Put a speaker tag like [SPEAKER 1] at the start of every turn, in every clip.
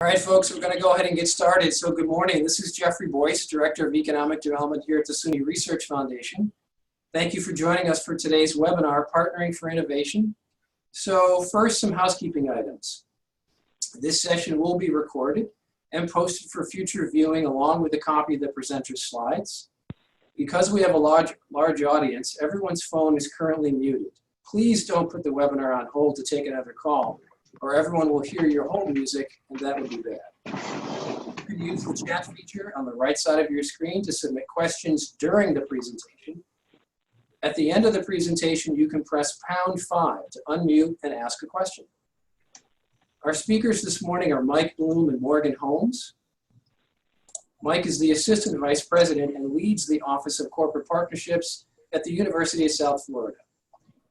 [SPEAKER 1] All right, folks, we're going to go ahead and get started. So good morning. This is Jeffrey Boyce, Director of Economic Development here at the SUNY Research Foundation. Thank you for joining us for today's webinar, Partnering for Innovation. So first, some housekeeping items. This session will be recorded and posted for future viewing along with a copy of the presenter's slides. Because we have a large audience, everyone's phone is currently muted. Please don't put the webinar on hold to take another call, or everyone will hear your hold music, and that would be bad. You can use the chat feature on the right side of your screen to submit questions during the presentation. At the end of the presentation, you can press #5 to unmute and ask a question. Our speakers this morning are Mike Bloom and Morgan Holmes. Mike is the Assistant Vice President and leads the Office of Corporate Partnerships at the University of South Florida.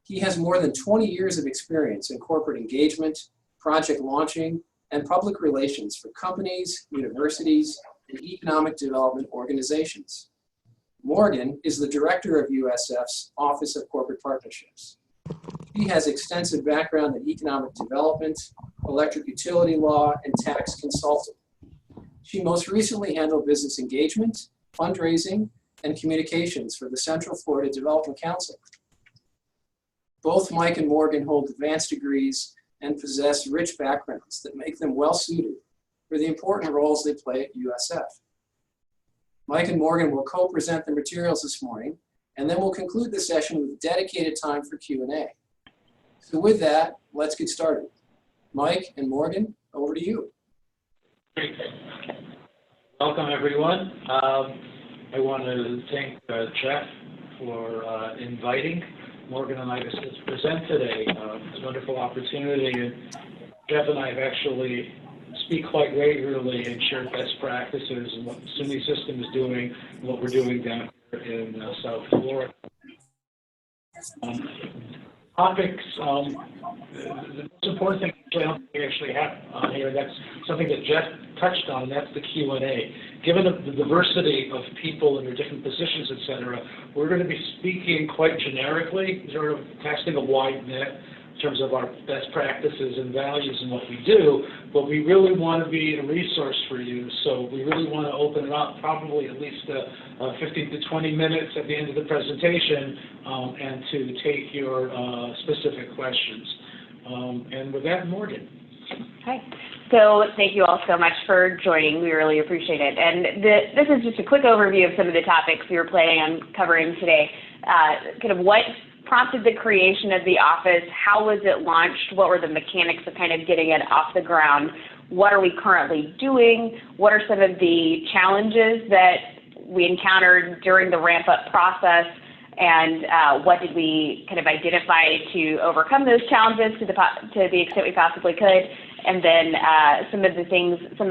[SPEAKER 1] He has more than 20 years of experience in corporate engagement, project launching, and public relations for companies, universities, and economic development organizations. Morgan is the director of USF's Office of Corporate Partnerships. He has extensive background in economic development, electric utility law, and tax consulting. She most recently handled business engagement, fundraising, and communications for the Central Florida Development Council. Both Mike and Morgan hold advanced degrees and possess rich backgrounds that make them well suited for the important roles they play at USF. Mike and Morgan will co-present the materials this morning, and then we'll conclude the session with dedicated time for Q&A. So with that, let's get started. Mike and Morgan, over to you.
[SPEAKER 2] Great. Welcome, everyone. I want to thank Jeff for inviting Morgan and I to present today. It's a wonderful opportunity, and Jeff and I have actually speak quite regularly and share best practices and what the SUNY system is doing and what we're doing down here in South Florida. Topics, the most important thing I don't think we actually have on here, that's something that Jeff touched on, and that's the Q&A. Given the diversity of people in their different positions, et cetera, we're going to be speaking quite generically, sort of casting a wide net in terms of our best practices and values and what we do, but we really want to be a resource for you, so we really want to open it up probably at least 15 to 20 minutes at the end of the presentation and to take your specific questions. And with that, Morgan.
[SPEAKER 3] Hi. So thank you all so much for joining. We really appreciate it. And this is just a quick overview of some of the topics we were planning on covering today. Kind of what prompted the creation of the office, how was it launched, what were the mechanics of kind of getting it off the ground, what are we currently doing, what are some of the challenges that we encountered during the ramp-up process, and what did we kind of identify to overcome those challenges to the extent we possibly could, and then some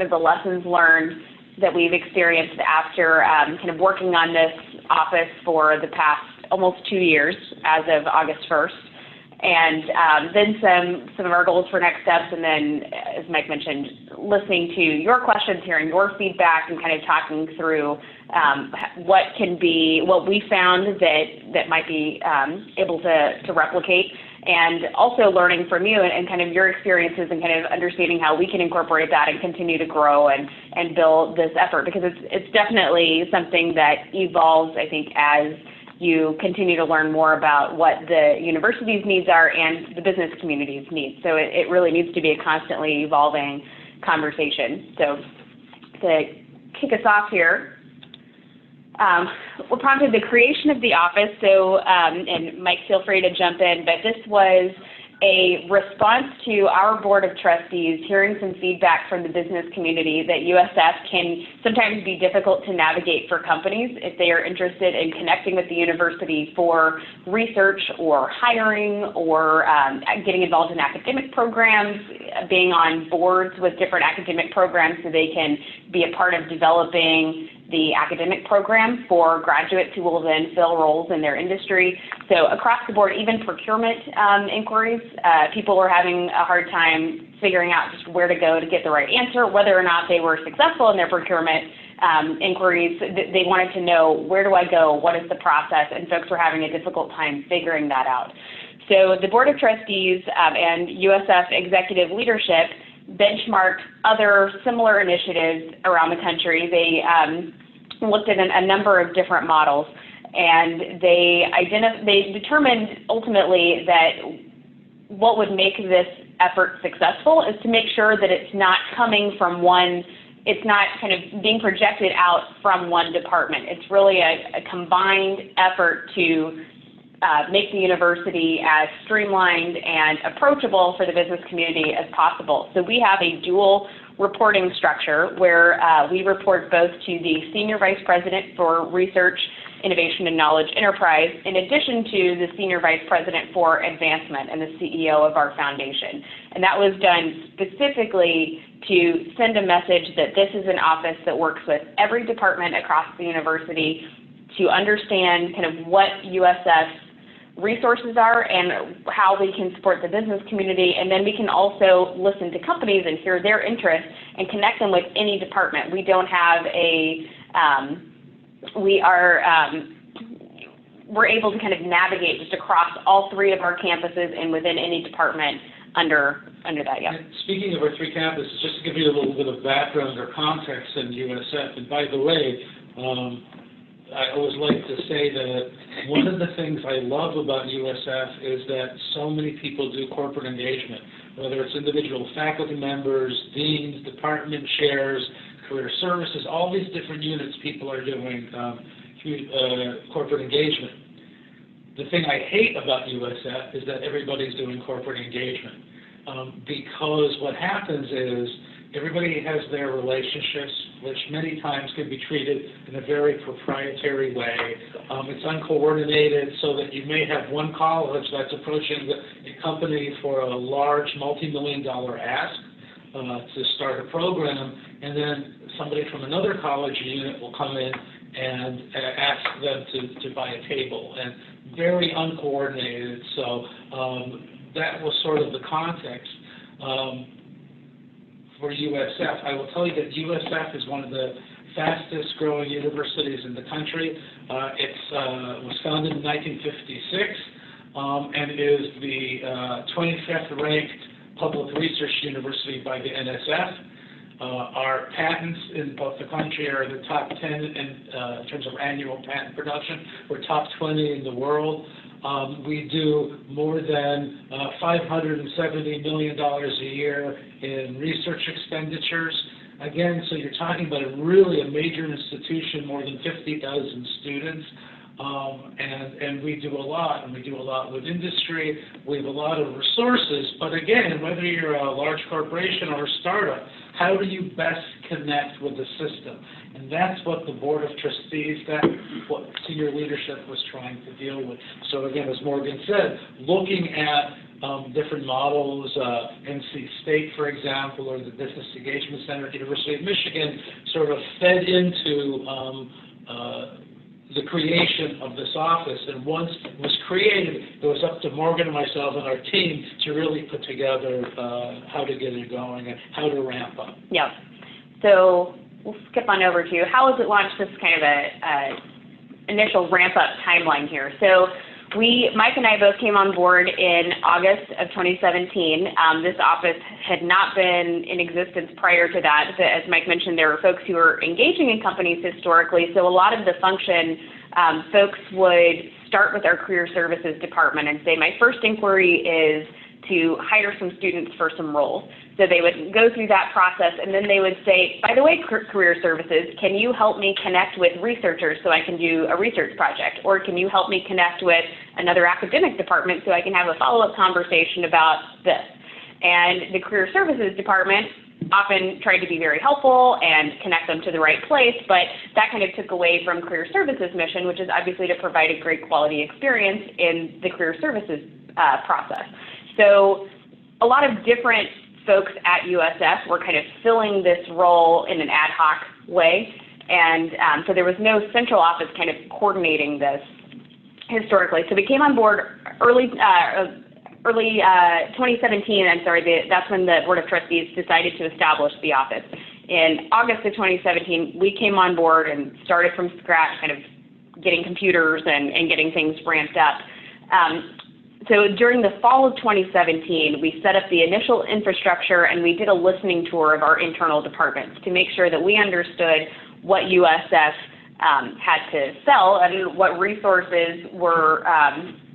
[SPEAKER 3] of the lessons learned that we've experienced after kind of working on this office for the past almost 2 years as of August 1st, and then some of our goals for next steps, and then, as Mike mentioned, listening to your questions, hearing your feedback, and kind of talking through what we found that might be able to replicate, and also learning from you and kind of your experiences and kind of understanding how we can incorporate that and continue to grow and build this effort, because it's definitely something that evolves, I think, as you continue to learn more about what the university's needs are and the business community's needs. So it really needs to be a constantly evolving conversation. So to kick us off here, what prompted the creation of the office, so, and Mike, feel free to jump in, but this was a response to our Board of Trustees hearing some feedback from the business community that USF can sometimes be difficult to navigate for companies if they are interested in connecting with the university for research or hiring or getting involved in academic programs, being on boards with different academic programs so they can be a part of developing the academic program for graduates who will then fill roles in their industry. So across the board, even procurement inquiries, people were having a hard time figuring out just where to go to get the right answer, whether or not they were successful in their procurement inquiries. They wanted to know, where do I go, what is the process, and folks were having a difficult time figuring that out. So the Board of Trustees and USF executive leadership benchmarked other similar initiatives around the country. They looked at a number of different models, and they determined ultimately that what would make this effort successful is to make sure that it's not coming from one, it's not kind of being projected out from one department. It's really a combined effort to make the university as streamlined and approachable for the business community as possible. So we have a dual reporting structure where we report both to the Senior Vice President for Research, Innovation, and Knowledge Enterprise, in addition to the Senior Vice President for Advancement and the CEO of our foundation. And that was done specifically to send a message that this is an office that works with every department across the university to understand kind of what USF's resources are and how we can support the business community, and then we can also listen to companies and hear their interests and connect them with any department. We don't have a, we're able to kind of navigate just across all three of our campuses and within any department under that, yeah.
[SPEAKER 2] And speaking of our three campuses, just to give you a little bit of background or context in USF, and by the way, I always like to say that one of the things I love about USF is that so many people do corporate engagement, whether it's individual faculty members, deans, department chairs, career services, all these different units people are doing corporate engagement. The thing I hate about USF is that everybody's doing corporate engagement because what happens is everybody has their relationships, which many times can be treated in a very proprietary way. It's uncoordinated, so that you may have one college that's approaching a company for a large multi-million-dollar ask to start a program, and then somebody from another college unit will come in and ask them to buy a table, and very uncoordinated. So that was sort of the context. For USF, I will tell you that USF is one of the fastest growing universities in the country. It was founded in 1956 and is the 25th ranked public research university by the NSF. Our patents in both the country are the top 10 in terms of annual patent production. We're top 20 in the world. We do more than $570 million a year in research expenditures. Again, so you're talking about really a major institution, more than 50,000 students. And we do a lot, and we do a lot with industry. We have a lot of resources, but again, whether you're a large corporation or a startup, how do you best connect with the system? And that's what the Board of Trustees, that's what senior leadership was trying to deal with. So again, as Morgan said, looking at different models, NC State, for example, or the Business Engagement Center at the University of Michigan, sort of fed into the creation of this office. And once it was created, it was up to Morgan and myself and our team to really put together how to get it going and how to ramp up.
[SPEAKER 3] Yeah. So we'll skip on over to how was it launched, this kind of a initial ramp-up timeline here. So Mike and I both came on board in August of 2017. This office had not been in existence prior to that. As Mike mentioned, there were folks who were engaging in companies historically, so a lot of the function, folks would start with our career services department and say, my first inquiry is to hire some students for some roles. So they would go through that process, and then they would say, by the way, career services, can you help me connect with researchers so I can do a research project? Or can you help me connect with another academic department so I can have a follow-up conversation about this? And the career services department often tried to be very helpful and connect them to the right place, but that kind of took away from career services mission, which is obviously to provide a great quality experience in the career services process. So a lot of different folks at USF were kind of filling this role in an ad hoc way, and so there was no central office kind of coordinating this historically. So we came on board early 2017, that's when the Board of Trustees decided to establish the office. In August of 2017, we came on board and started from scratch, kind of getting computers and getting things ramped up. So during the fall of 2017, we set up the initial infrastructure and we did a listening tour of our internal departments to make sure that we understood what USF had to sell and what resources were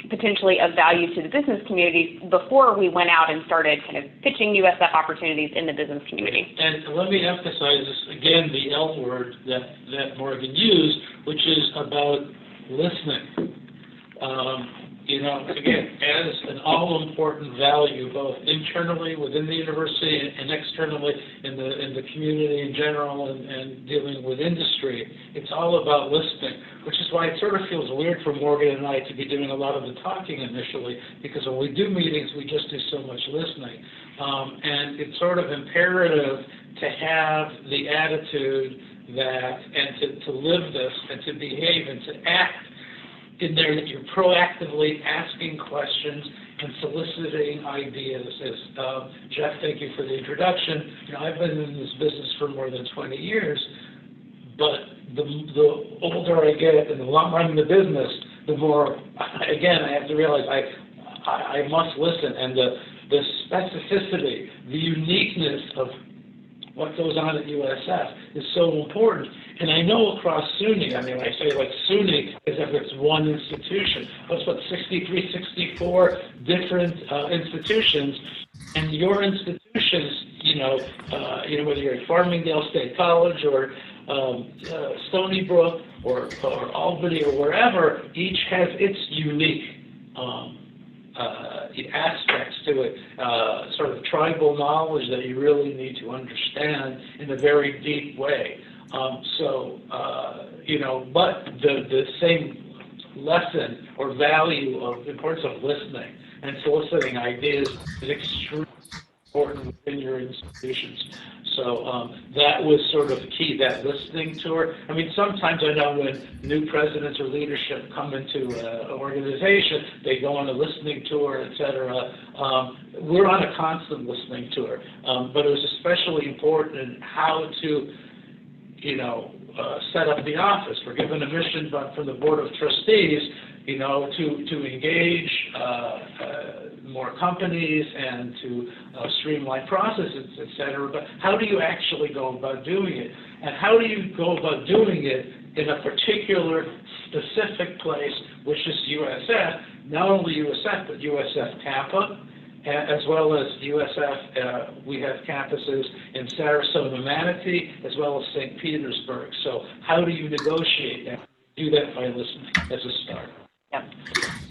[SPEAKER 3] potentially of value to the business community before we went out and started kind of pitching USF opportunities in the business community.
[SPEAKER 2] And let me emphasize this again, the L word that Morgan used, which is about listening. Again, as an all-important value, both internally within the university and externally in the community in general and dealing with industry, it's all about listening, which is why it sort of feels weird for Morgan and I to be doing a lot of the talking initially, because when we do meetings, we just do so much listening. And it's sort of imperative to have the attitude and to live this and to behave and to act in there, that you're proactively asking questions and soliciting ideas. Jeff, thank you for the introduction. I've been in this business for more than 20 years, but the older I get and the longer I'm in the business, the more, again, I have to realize I must listen, and the specificity, the uniqueness of what goes on at USF is so important. And I know across SUNY, I say like SUNY as if it's one institution. That's what, 63, 64 different institutions. And your institutions, whether you're at Farmingdale State College or Stony Brook or Albany or wherever, each has its unique aspects to it, sort of tribal knowledge that you really need to understand in a very deep way. But the same lesson or value of the importance of listening and soliciting ideas is extremely important within your institutions. So that was sort of key, that listening tour. Sometimes I know when new presidents or leadership come into an organization, they go on a listening tour, et cetera. We're on a constant listening tour, but it was especially important in how to set up the office. We're given a mission from the Board of Trustees, to engage more companies and to streamline processes, et cetera. But how do you actually go about doing it? And how do you go about doing it in a particular specific place, which is USF, not only USF, but USF Tampa, as well as USF, we have campuses in Sarasota, Manatee, as well as St. Petersburg. So how do you negotiate that? Do that by listening as a start.
[SPEAKER 3] Yep.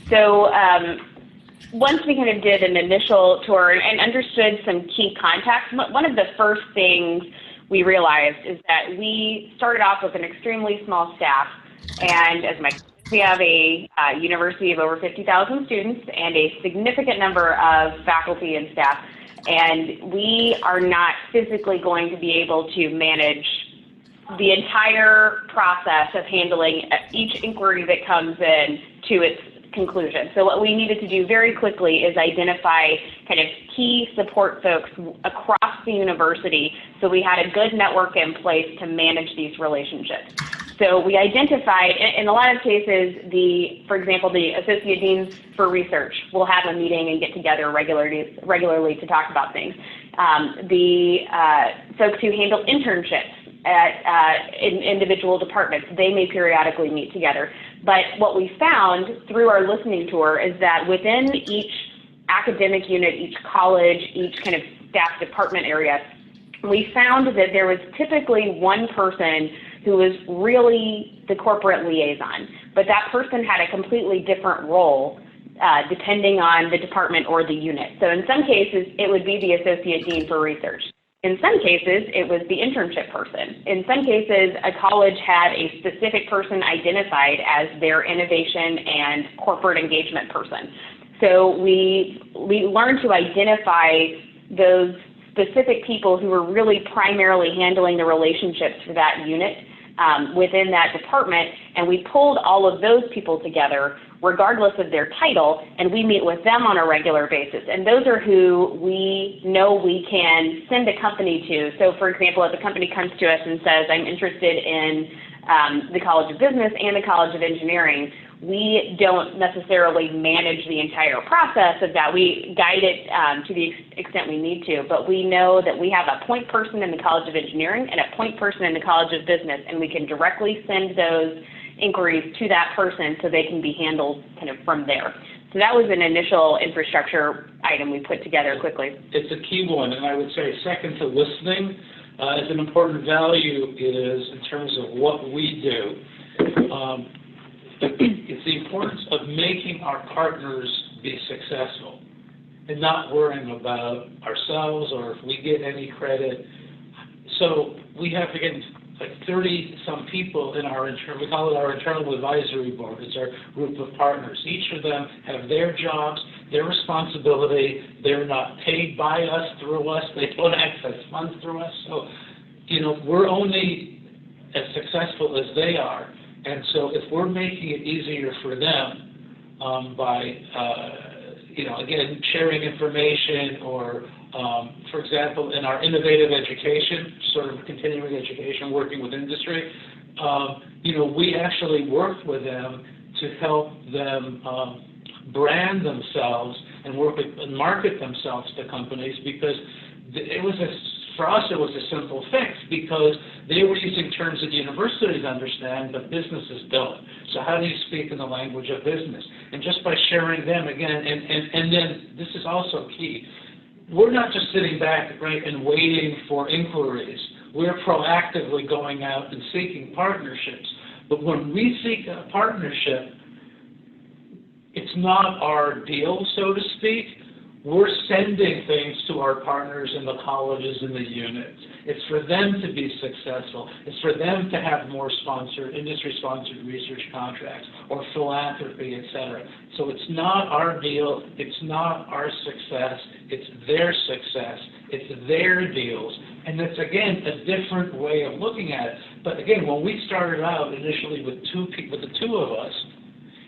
[SPEAKER 3] So once we kind of did an initial tour and understood some key contacts, one of the first things we realized is that we started off with an extremely small staff, and as we have a university of over 50,000 students and a significant number of faculty and staff, and we are not physically going to be able to manage the entire process of handling each inquiry that comes in to its conclusion. So what we needed to do very quickly is identify kind of key support folks across the university, so we had a good network in place to manage these relationships. So we identified, in a lot of cases, for example, the associate deans for research will have a meeting and get together regularly to talk about things. The folks who handle internships in individual departments, they may periodically meet together. But what we found through our listening tour is that within each academic unit, each college, each kind of staff department area, we found that there was typically one person who was really the corporate liaison, but that person had a completely different role depending on the department or the unit. So in some cases, it would be the associate dean for research. In some cases, it was the internship person. In some cases, a college had a specific person identified as their innovation and corporate engagement person. So we learned to identify those specific people who were really primarily handling the relationships for that unit within that department, and we pulled all of those people together regardless of their title, and we meet with them on a regular basis. And those are who we know we can send a company to. So for example, if a company comes to us and says, I'm interested in the College of Business and the College of Engineering, we don't necessarily manage the entire process of that. We guide it to the extent we need to, but we know that we have a point person in the College of Engineering and a point person in the College of Business, and we can directly send those inquiries to that person so they can be handled kind of from there. So that was an initial infrastructure item we put together quickly.
[SPEAKER 2] It's a key one, and I would say second to listening is an important value is in terms of what we do. It's the importance of making our partners be successful and not worrying about ourselves or if we get any credit. So we have, again, like 30-some people in our we call it our internal advisory board. It's our group of partners. Each of them have their jobs, their responsibility. They're not paid by us, through us. They don't access funds through us. So, we're only as successful as they are. And so if we're making it easier for them by, again, sharing information or for example, in our innovative education, sort of continuing education, working with industry, we actually worked with them to help them brand themselves and and market themselves to companies because for us it was a simple fix because they were using terms that universities understand, but businesses don't. So how do you speak in the language of business? And just by sharing them again, and then this is also key. We're not just sitting back, right, and waiting for inquiries. We're proactively going out and seeking partnerships. But when we seek a partnership, it's not our deal, so to speak. We're sending things to our partners in the colleges and the units. It's for them to be successful. It's for them to have more industry-sponsored research contracts or philanthropy, et cetera. So it's not our deal. It's not our success. It's their success. It's their deals. And it's, again, a different way of looking at it. But, again, when we started out initially with the two of us,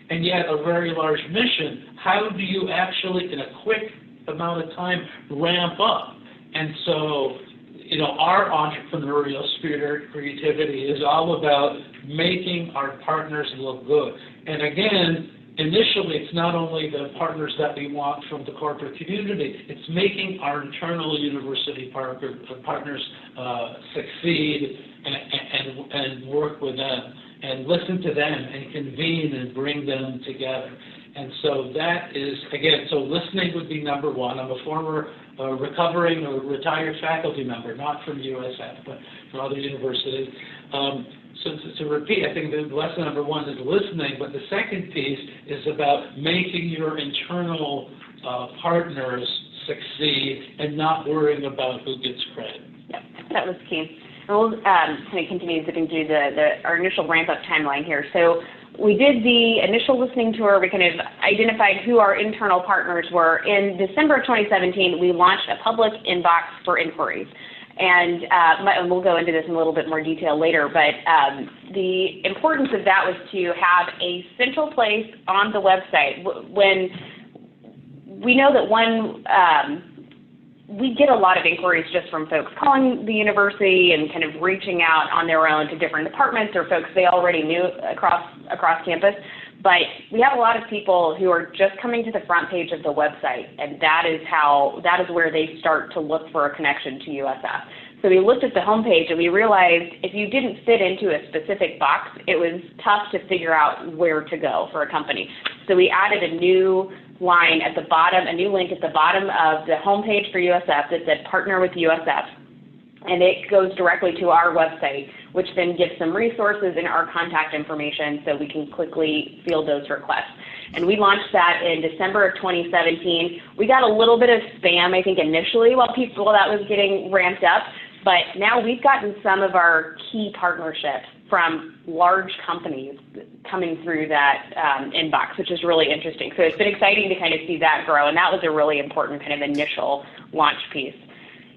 [SPEAKER 2] and yet a very large mission, how do you actually, in a quick amount of time, ramp up? And so, our entrepreneurial spirit, creativity is all about making our partners look good. And again, initially, it's not only the partners that we want from the corporate community, it's making our internal university partners succeed and work with them and listen to them and convene and bring them together. And so that is, again, so listening would be number one. I'm a former recovering or retired faculty member, not from USF, but from other universities. So to repeat, I think the lesson number one is listening, but the second piece is about making your internal partners succeed and not worrying about who gets credit.
[SPEAKER 3] Yep, that was key. And we'll kind of continue zipping through our initial ramp-up timeline here. So we did the initial listening tour. We kind of identified who our internal partners were. In December of 2017, we launched a public inbox for inquiries. And we'll go into this in a little bit more detail later, but the importance of that was to have a central place on the website. When we know that we get a lot of inquiries just from folks calling the university and kind of reaching out on their own to different departments or folks they already knew across campus. But we have a lot of people who are just coming to the front page of the website, and that is where they start to look for a connection to USF. So we looked at the homepage and we realized if you didn't fit into a specific box, it was tough to figure out where to go for a company. So we added a new line at the bottom, a new link at the bottom of the homepage for USF that said Partner with USF. And it goes directly to our website, which then gives some resources and our contact information so we can quickly field those requests. And we launched that in December of 2017. We got a little bit of spam, I think, initially while that was getting ramped up. But now we've gotten some of our key partnerships from large companies coming through that inbox, which is really interesting. So it's been exciting to kind of see that grow, and that was a really important kind of initial launch piece.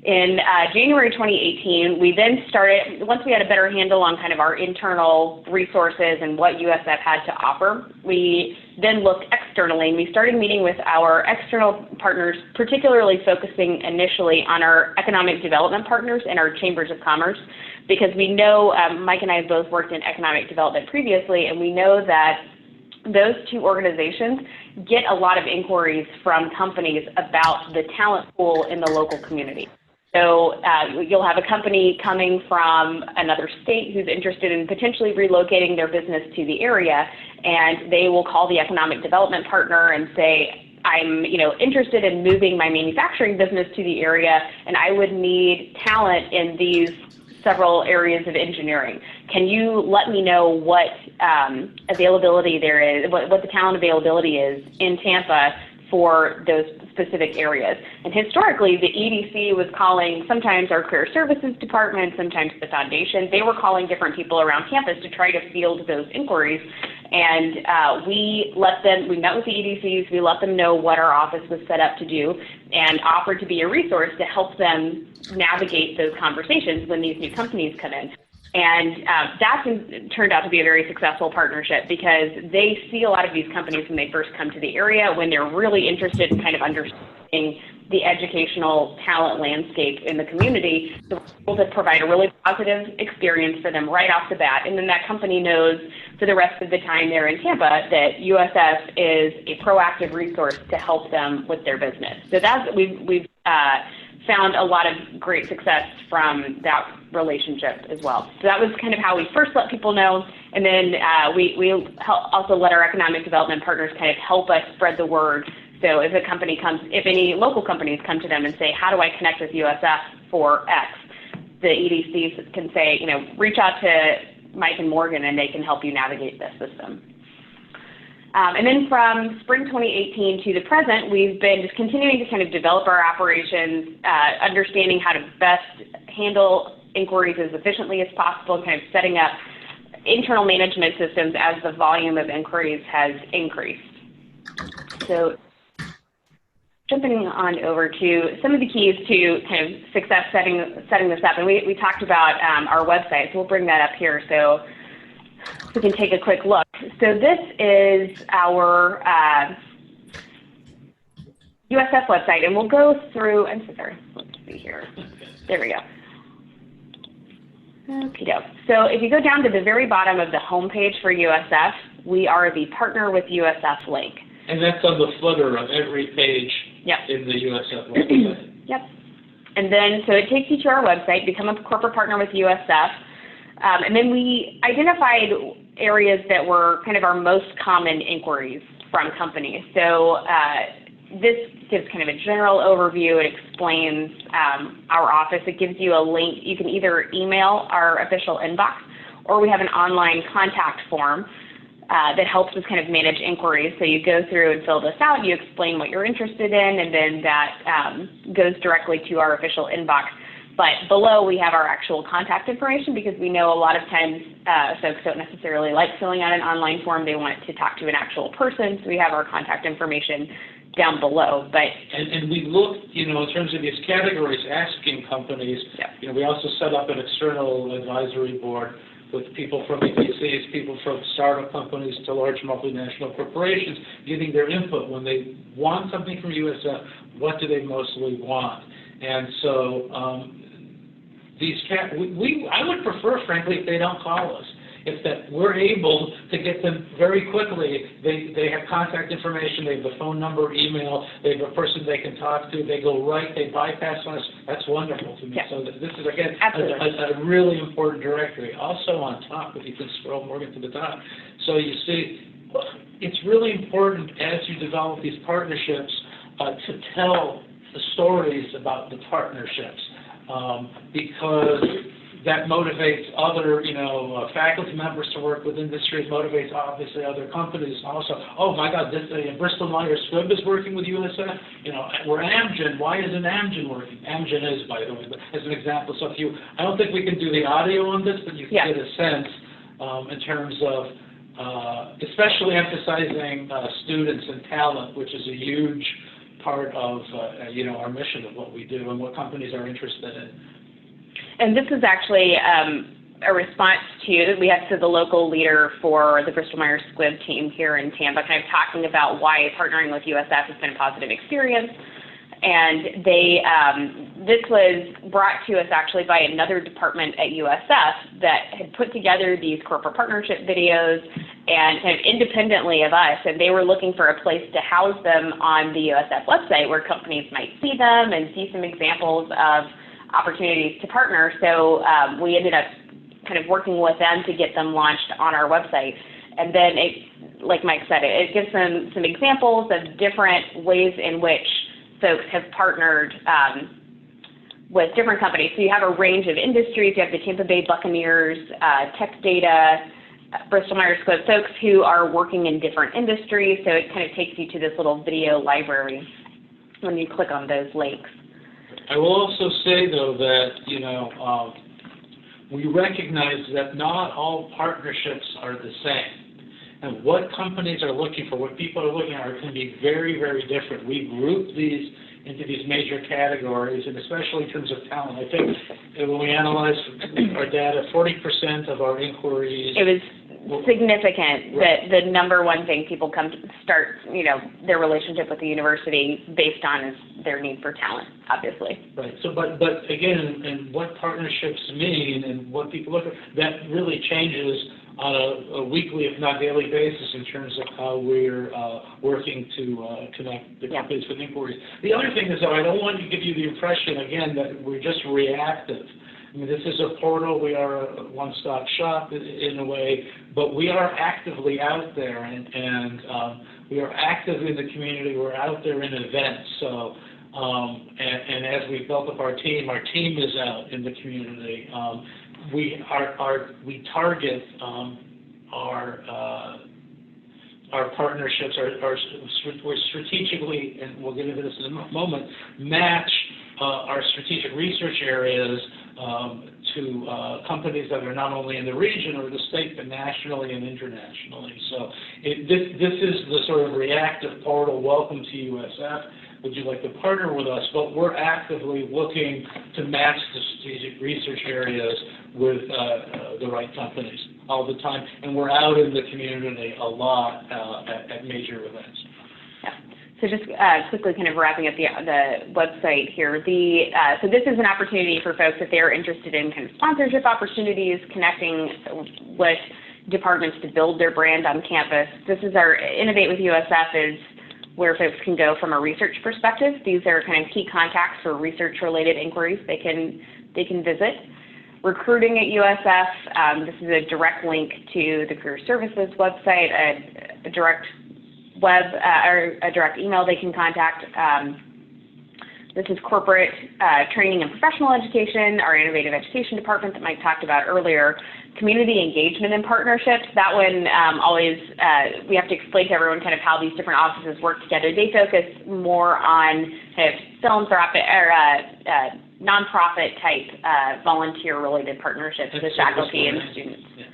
[SPEAKER 3] In January 2018, we then started, once we had a better handle on kind of our internal resources and what USF had to offer, we then looked externally, and we started meeting with our external partners, particularly focusing initially on our economic development partners and our chambers of commerce, because we know, Mike and I have both worked in economic development previously, and we know that those two organizations get a lot of inquiries from companies about the talent pool in the local community. So you'll have a company coming from another state who's interested in potentially relocating their business to the area, and they will call the economic development partner and say, I'm interested in moving my manufacturing business to the area, and I would need talent in these several areas of engineering. Can you let me know what availability there is, what the talent availability is in Tampa for those specific areas? And historically, the EDC was calling sometimes our career services department, sometimes the foundation. They were calling different people around campus to try to field those inquiries. And we met with the EDCs, we let them know what our office was set up to do, and offered to be a resource to help them navigate those conversations when these new companies come in. And that's turned out to be a very successful partnership because they see a lot of these companies when they first come to the area, when they're really interested in kind of understanding the educational talent landscape in the community, so we're able to provide a really positive experience for them right off the bat. And then that company knows for the rest of the time they're in Tampa that USF is a proactive resource to help them with their business. So we've found a lot of great success from that relationship as well. So that was kind of how we first let people know, and then we also let our economic development partners kind of help us spread the word. So if any local companies come to them and say, how do I connect with USF for X, the EDCs can say, reach out to Mike and Morgan and they can help you navigate this system. And then from spring 2018 to the present, we've been just continuing to kind of develop our operations, understanding how to best handle inquiries as efficiently as possible, kind of setting up internal management systems as the volume of inquiries has increased. So jumping on over to some of the keys to kind of success setting this up. And we talked about our website, so we'll bring that up here so we can take a quick look. So this is our USF website, and we'll go through, I'm so sorry, let's see here. There we go. Okay, so if you go down to the very bottom of the homepage for USF, we are the Partner with USF link.
[SPEAKER 2] And that's on the footer of every page in the USF website.
[SPEAKER 3] Yep. And then, so it takes you to our website, become a corporate partner with USF. And then we identified areas that were kind of our most common inquiries from companies. So this gives kind of a general overview. It explains our office. It gives you a link. You can either email our official inbox, or we have an online contact form that helps us kind of manage inquiries. So you go through and fill this out, you explain what you're interested in, and then that goes directly to our official inbox. But below we have our actual contact information, because we know a lot of times folks don't necessarily like filling out an online form. They want to talk to an actual person, so we have our contact information down below. But
[SPEAKER 2] and we looked, in terms of these categories, asking companies, we also set up an external advisory board with people from EPCs, people from startup companies to large multinational corporations, getting their input. When they want something from USF, what do they mostly want? And so I would prefer, frankly, if they don't call us. If that we're able to get them very quickly, they have contact information, they have a phone number, email, they have a person they can talk to, they go right, they bypass us. That's wonderful to me.
[SPEAKER 3] Yeah.
[SPEAKER 2] So this is, again, a really important directory. Also on top, if you can scroll more to the top, so you see, it's really important as you develop these partnerships to tell the stories about the partnerships, because that motivates other, faculty members to work with industry, motivates obviously other companies also. Oh my God, Bristol Myers Squibb is working with USF. We're Amgen. Why isn't Amgen working? Amgen is, by the way, but as an example. So I don't think we can do the audio on this, but you can get a sense in terms of, especially emphasizing students and talent, which is a huge part of, our mission of what we do and what companies are interested in.
[SPEAKER 3] And this is actually a response to, we have the local leader for the Bristol Myers Squibb team here in Tampa, kind of talking about why partnering with USF has been a positive experience. And this was brought to us actually by another department at USF that had put together these corporate partnership videos and kind of independently of us, and they were looking for a place to house them on the USF website where companies might see them and see some examples of opportunities to partner. So we ended up kind of working with them to get them launched on our website. And then, like Mike said, it gives them some examples of different ways in which folks have partnered with different companies. So you have a range of industries. You have the Tampa Bay Buccaneers, Tech Data, Bristol Myers Squibb, folks who are working in different industries. So it kind of takes you to this little video library when you click on those links.
[SPEAKER 2] I will also say, though, that, we recognize that not all partnerships are the same. And what companies are looking for, what people are looking at, can be very, very different. We group these into these major categories, and especially in terms of talent. I think when we analyzed our data, 40% of our inquiries...
[SPEAKER 3] It was significant that the number one thing people come to start, their relationship with the university based on is their need for talent, obviously.
[SPEAKER 2] Right. So, but again, and what partnerships mean and what people look at, that really changes on a weekly, if not daily basis in terms of how we're working to connect the companies with inquiries. The other thing is that I don't want to give you the impression, again, that we're just reactive. I mean, this is a portal. We are a one-stop shop in a way, but we are actively out there, and we are active in the community. We're out there in events. So, and as we've built up our team is out in the community. We target our partnerships, we're strategically, and we'll get into this in a moment, match our strategic research areas to companies that are not only in the region or the state, but nationally and internationally. So this is the sort of reactive portal. Welcome to USF. Would you like to partner with us? But we're actively looking to match the strategic research areas with the right companies all the time. And we're out in the community a lot at major events.
[SPEAKER 3] Yeah. So just quickly kind of wrapping up the website here. So this is an opportunity for folks if they're interested in kind of sponsorship opportunities, connecting with departments to build their brand on campus. This is our Innovate with USF is where folks can go from a research perspective. These are kind of key contacts for research-related inquiries they can visit. Recruiting at USF, this is a direct link to the Career Services website, a direct web or a direct email they can contact. This is corporate training and professional education, our innovative education department that Mike talked about earlier. Community engagement and partnerships, that one always, we have to explain to everyone kind of how these different offices work together. They focus more on kind of philanthropic or nonprofit type volunteer-related partnerships with faculty and students.
[SPEAKER 2] Yeah.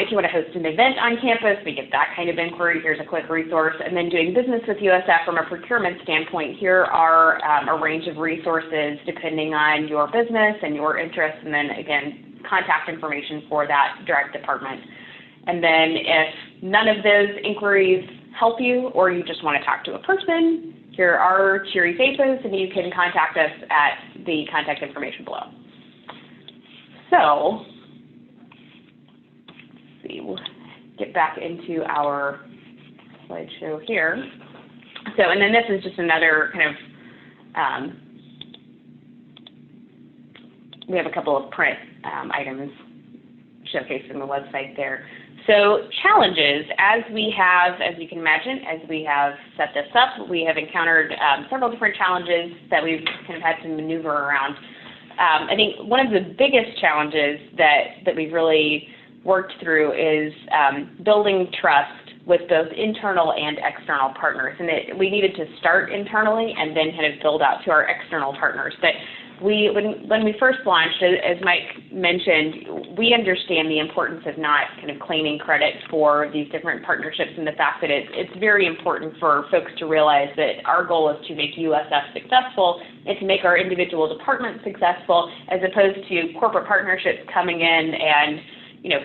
[SPEAKER 3] If you want to host an event on campus, we get that kind of inquiry. Here's a quick resource. And then doing business with USF from a procurement standpoint, here are a range of resources depending on your business and your interests, and then, again, contact information for that direct department. And then if none of those inquiries help you or you just want to talk to a person, here are cheery faces, and you can contact us at the contact information below. So, we'll get back into our slideshow here. So, and then this is just another kind of, we have a couple of print items showcased in the website there. So challenges, as we have, as you can imagine, as we have set this up, we have encountered several different challenges that we've kind of had to maneuver around. I think one of the biggest challenges that we've really worked through is building trust with both internal and external partners. And we needed to start internally and then kind of build out to our external partners. But when we first launched, as Mike mentioned, we understand the importance of not kind of claiming credit for these different partnerships and the fact that it's very important for folks to realize that our goal is to make USF successful and to make our individual departments successful, as opposed to corporate partnerships coming in and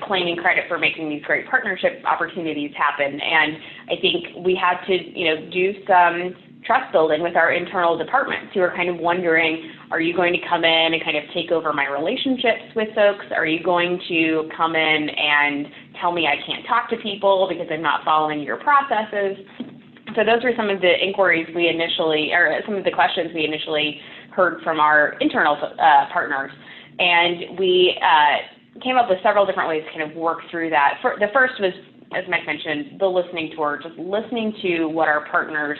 [SPEAKER 3] claiming credit for making these great partnership opportunities happen. And I think we had to, do some trust building with our internal departments who are kind of wondering, are you going to come in and kind of take over my relationships with folks? Are you going to come in and tell me I can't talk to people because I'm not following your processes. So those were some of the inquiries we initially, or some of the questions we initially heard from our internal partners. And we came up with several different ways to kind of work through that. The first was, as Mike mentioned, the listening tour, just listening to what our partners'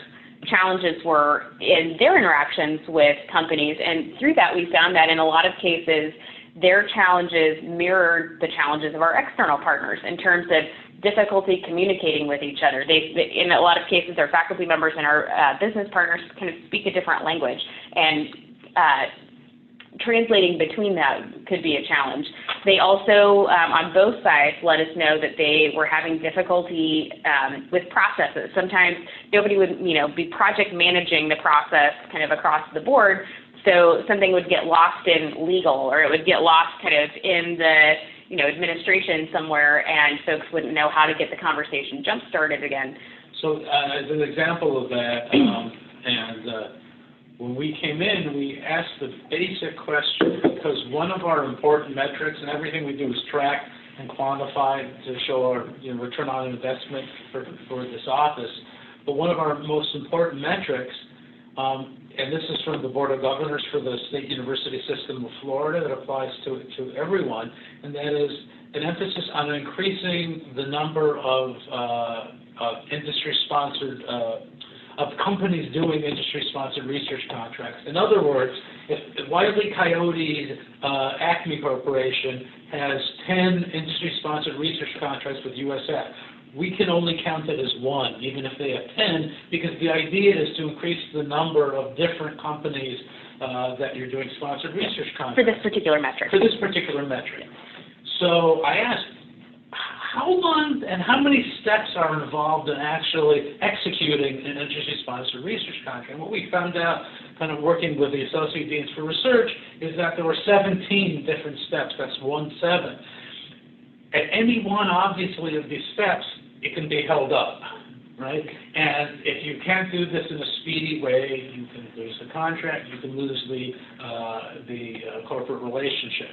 [SPEAKER 3] challenges were in their interactions with companies. And through that, we found that in a lot of cases, their challenges mirrored the challenges of our external partners in terms of difficulty communicating with each other. In a lot of cases, our faculty members and our business partners kind of speak a different language, and translating between that could be a challenge. They also, on both sides, let us know that they were having difficulty with processes. Sometimes nobody would, be project managing the process kind of across the board, so something would get lost in legal, or it would get lost kind of in the administration somewhere, and folks wouldn't know how to get the conversation jump-started again.
[SPEAKER 2] So as an example of that, when we came in, we asked the basic question, because one of our important metrics, and everything we do is track and quantify to show our return on investment for this office, but one of our most important metrics, and this is from the Board of Governors for the State University System of Florida, that applies to everyone, and that is an emphasis on increasing the number of industry-sponsored, of companies doing industry-sponsored research contracts. In other words, if Wile E. Coyote's Acme Corporation has 10 industry-sponsored research contracts with USF, we can only count it as one, even if they have 10, because the idea is to increase the number of different companies that you're doing sponsored research contracts.
[SPEAKER 3] For this particular metric.
[SPEAKER 2] For this particular metric. So I asked, how long and how many steps are involved in actually executing an industry-sponsored research contract? And what we found out, kind of working with the Associate Deans for Research, is that there were 17 different steps. That's 17. At any one, obviously, of these steps, it can be held up, right? And if you can't do this in a speedy way, you can lose the contract, you can lose the corporate relationship.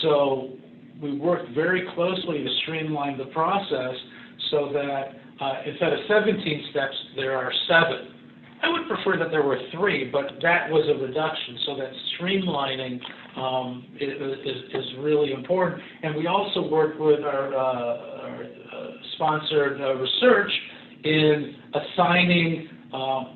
[SPEAKER 2] So we worked very closely to streamline the process so that instead of 17 steps, there are 7. I would prefer that there were 3, but that was a reduction, so that streamlining is really important. And we also worked with our sponsored research in assigning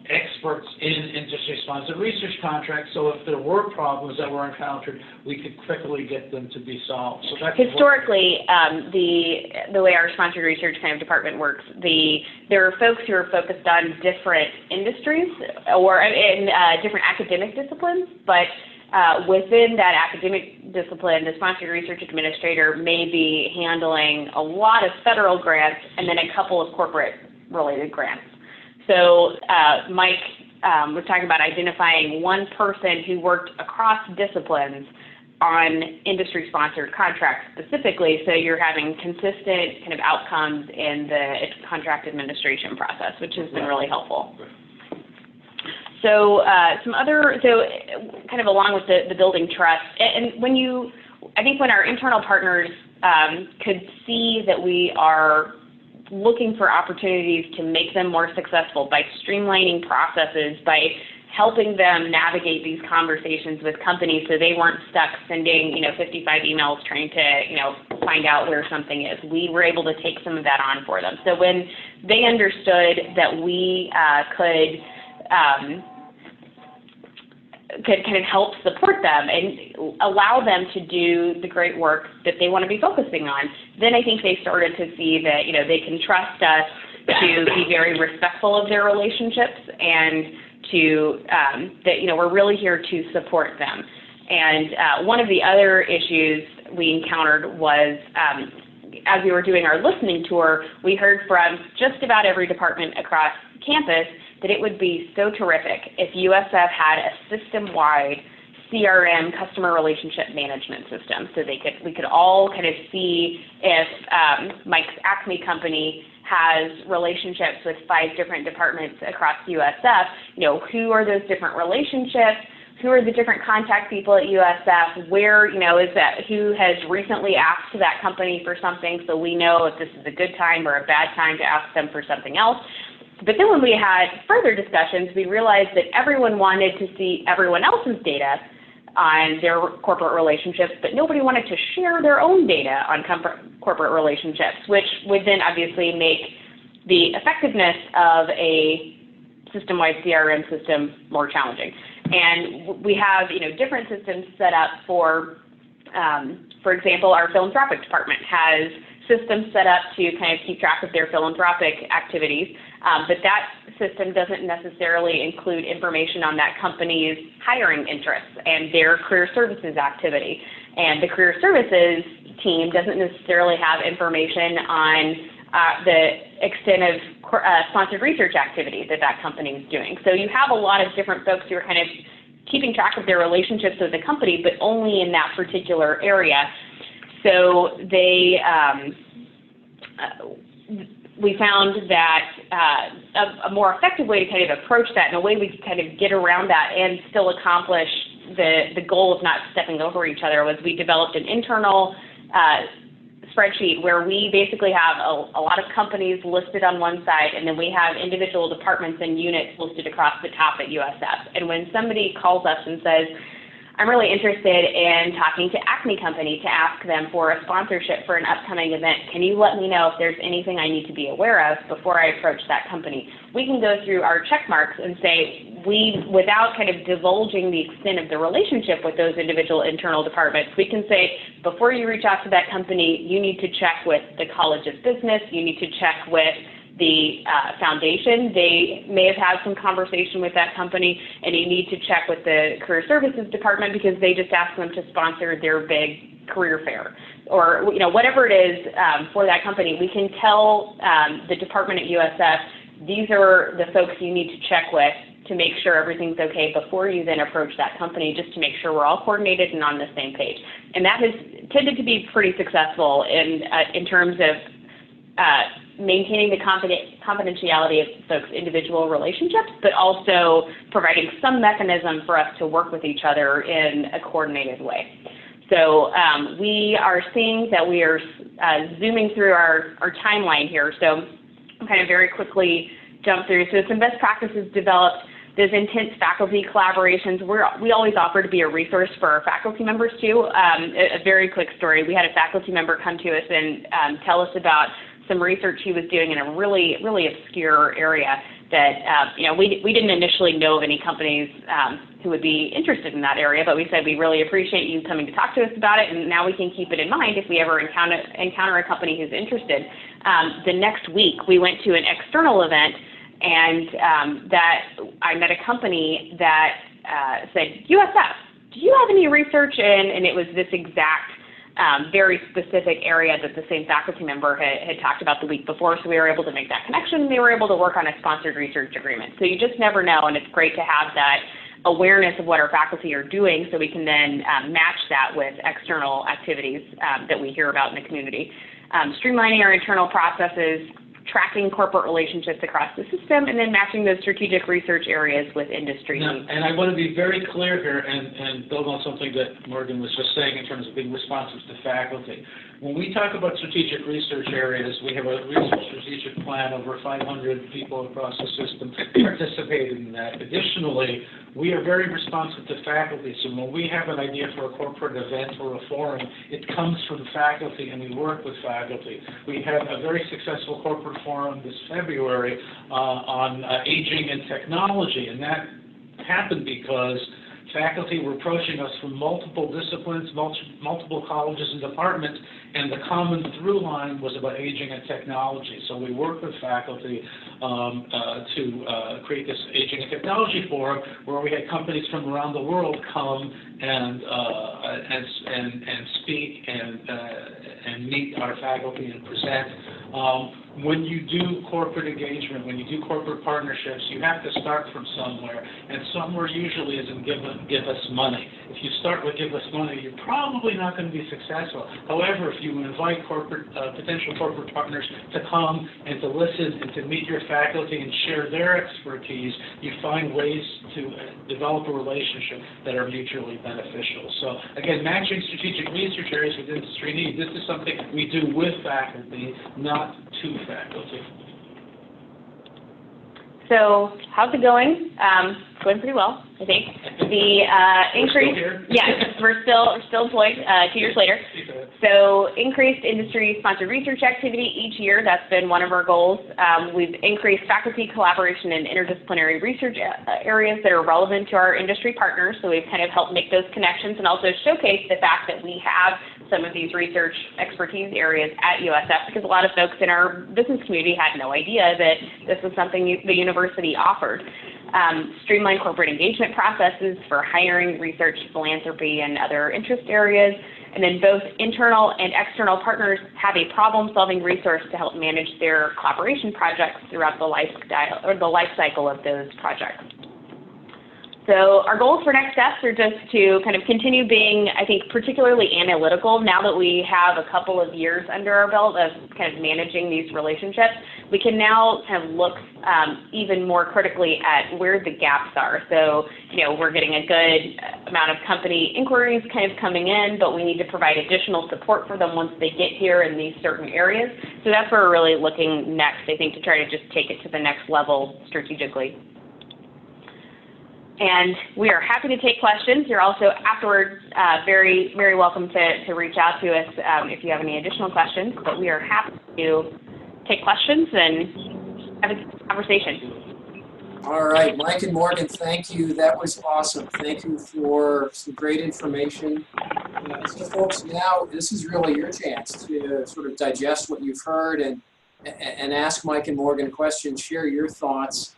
[SPEAKER 2] experts in industry-sponsored research contracts, so if there were problems that were encountered, we could quickly get them to be solved. So that's
[SPEAKER 3] historically, the way our sponsored research kind of department works, there are folks who are focused on different industries or in different academic disciplines, but within that academic discipline, the sponsored research administrator may be handling a lot of federal grants and then a couple of corporate-related grants. So Mike was talking about identifying one person who worked across disciplines on industry-sponsored contracts specifically, so you're having consistent kind of outcomes in the contract administration process, which has been really helpful. So kind of along with the building trust, and I think when our internal partners could see that we are looking for opportunities to make them more successful by streamlining processes, by helping them navigate these conversations with companies so they weren't stuck sending 55 emails trying to find out where something is. We were able to take some of that on for them. So when they understood that we could kind of help support them and allow them to do the great work that they want to be focusing on, then I think they started to see that they can trust us to be very respectful of their relationships and to that we're really here to support them. And one of the other issues we encountered was as we were doing our listening tour, we heard from just about every department across campus that it would be so terrific if USF had a system-wide CRM, customer relationship management system, so we could all kind of see if Mike's Acme company has relationships with 5 different departments across USF. Who are those different relationships? who are the different contact people at USF, where, who has recently asked that company for something, so we know if this is a good time or a bad time to ask them for something else. But then when we had further discussions, we realized that everyone wanted to see everyone else's data on their corporate relationships, but nobody wanted to share their own data on corporate relationships, which would then obviously make the effectiveness of a system-wide CRM system more challenging. And we have, different systems set up for example, our philanthropic department has systems set up to kind of keep track of their philanthropic activities, but that system doesn't necessarily include information on that company's hiring interests and their career services activity. And the career services team doesn't necessarily have information on the extent of sponsored research activity that company is doing. So you have a lot of different folks who are kind of keeping track of their relationships with the company, but only in that particular area. So we found that a more effective way to kind of approach that, and a way we could kind of get around that and still accomplish the goal of not stepping over each other, was we developed an internal spreadsheet where we basically have a lot of companies listed on one side, and then we have individual departments and units listed across the top at USF. And when somebody calls us and says, I'm really interested in talking to Acme Company to ask them for a sponsorship for an upcoming event, can you let me know if there's anything I need to be aware of before I approach that company? We can go through our check marks and say, without kind of divulging the extent of the relationship with those individual internal departments, we can say, before you reach out to that company, you need to check with the College of Business, you need to check with the foundation. They may have had some conversation with that company, and you need to check with the Career Services Department because they just asked them to sponsor their big career fair, or whatever it is for that company. We can tell the department at USF, these are the folks you need to check with to make sure everything's okay before you then approach that company, just to make sure we're all coordinated and on the same page. And that has tended to be pretty successful in terms of maintaining the confidentiality of folks' individual relationships, but also providing some mechanism for us to work with each other in a coordinated way. So we are seeing that we are zooming through our timeline here. So I'll kind of very quickly jump through. So some best practices developed. Those intense faculty collaborations, we always offer to be a resource for our faculty members too. A very quick story. We had a faculty member come to us and tell us about some research he was doing in a really, really obscure area that, we didn't initially know of any companies who would be interested in that area, but we said, we really appreciate you coming to talk to us about it, and now we can keep it in mind if we ever encounter a company who's interested. The next week, we went to an external event, and that I met a company that said, USF, do you have any research in, and it was this exact very specific area that the same faculty member had talked about the week before, so we were able to make that connection. They were able to work on a sponsored research agreement. So you just never know, and it's great to have that awareness of what our faculty are doing so we can then match that with external activities that we hear about in the community. Streamlining our internal processes, tracking corporate relationships across the system, and then matching those strategic research areas with industry needs.
[SPEAKER 2] And I want to be very clear here and build on something that Morgan was just saying in terms of being responsive to faculty. When we talk about strategic research areas, we have a research strategic plan. Over 500 people across the system participated in that. Additionally, we are very responsive to faculty. So when we have an idea for a corporate event or a forum, it comes from faculty, and we work with faculty. We have a very successful corporate forum this February on aging and technology, and that happened because faculty were approaching us from multiple disciplines, multiple colleges and departments, and the common through line was about aging and technology. So we worked with faculty to create this aging and technology forum where we had companies from around the world come and speak and meet our faculty and present. when you do corporate engagement, when you do corporate partnerships, you have to start from somewhere, and somewhere usually isn't give us money. If you start with give us money, you're probably not going to be successful. However, if you invite potential corporate partners to come and to listen and to meet your faculty and share their expertise, you find ways to develop a relationship that are mutually beneficial. So again, matching strategic research areas with industry needs. This is something we do with faculty, not to faculty.
[SPEAKER 3] So how's it going? Going pretty well, I think. The increase, yes, we're still employed 2 years later. So increased industry-sponsored research activity each year. That's been one of our goals. We've increased faculty collaboration in interdisciplinary research areas that are relevant to our industry partners. So we've kind of helped make those connections and also showcase the fact that we have some of these research expertise areas at USF, because a lot of folks in our business community had no idea that this was something the university offered. Streamline corporate engagement processes for hiring, research, philanthropy, and other interest areas. And then both internal and external partners have a problem-solving resource to help manage their collaboration projects throughout the life cycle of those projects. So our goals for next steps are just to kind of continue being, I think, particularly analytical. Now that we have a couple of years under our belt of kind of managing these relationships, we can now kind of look even more critically at where the gaps are. So, we're getting a good amount of company inquiries kind of coming in, but we need to provide additional support for them once they get here in these certain areas. So that's where we're really looking next, I think, to try to just take it to the next level strategically. And we are happy to take questions. You're also afterwards very, very welcome to reach out to us if you have any additional questions. But we are happy to take questions and have a conversation.
[SPEAKER 1] All right, Mike and Morgan, thank you. That was awesome. Thank you for some great information. So folks, now this is really your chance to sort of digest what you've heard and ask Mike and Morgan questions, share your thoughts.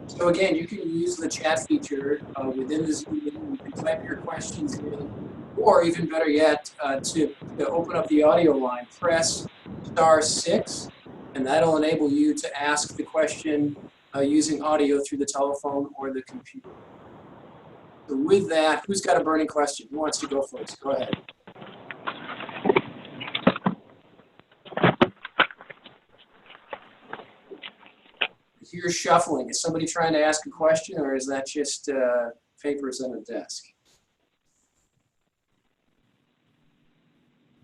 [SPEAKER 1] So again, you can use the chat feature within the Zoom meeting. You can type your questions in, or even better yet, to open up the audio line, press *6, and that'll enable you to ask the question using audio through the telephone or the computer. So with that, who's got a burning question? Who wants to go first? Go ahead. You're shuffling. Is somebody trying to ask a question, or is that just papers on a desk?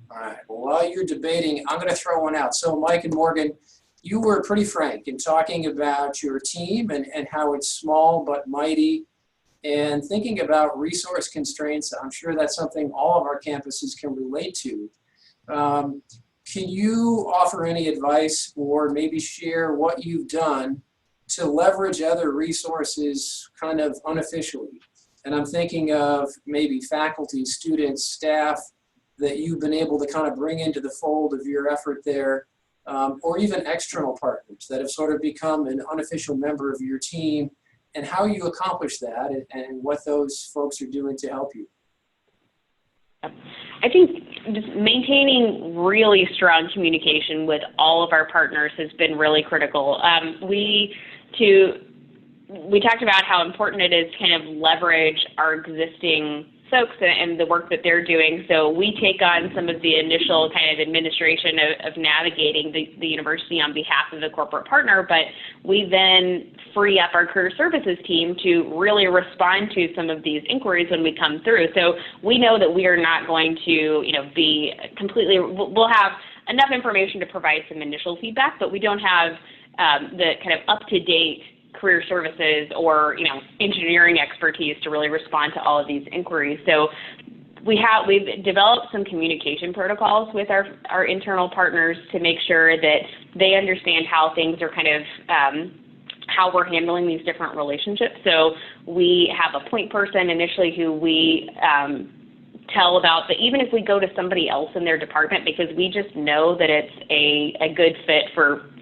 [SPEAKER 1] All right. Well, while you're debating, I'm going to throw one out. So, Mike and Morgan, you were pretty frank in talking about your team and how it's small but mighty, and thinking about resource constraints. I'm sure that's something all of our campuses can relate to. Can you offer any advice or maybe share what you've done to leverage other resources kind of unofficially? And I'm thinking of maybe faculty, students, staff that you've been able to kind of bring into the fold of your effort there, or even external partners that have sort of become an unofficial member of your team, and how you accomplish that and what those folks are doing to help you.
[SPEAKER 3] I think just maintaining really strong communication with all of our partners has been really critical. We talked about how important it is to kind of leverage our existing folks and the work that they're doing. So we take on some of the initial kind of administration of navigating the university on behalf of the corporate partner, but we then free up our career services team to really respond to some of these inquiries when we come through. So we know that we are not going to, be completely, we'll have enough information to provide some initial feedback, but we don't have the kind of up-to-date career services or engineering expertise to really respond to all of these inquiries. So we've developed some communication protocols with our internal partners to make sure that they understand how things are kind of how we're handling these different relationships. So we have a point person initially who we tell about, but even if we go to somebody else in their department, because we just know that it's a good fit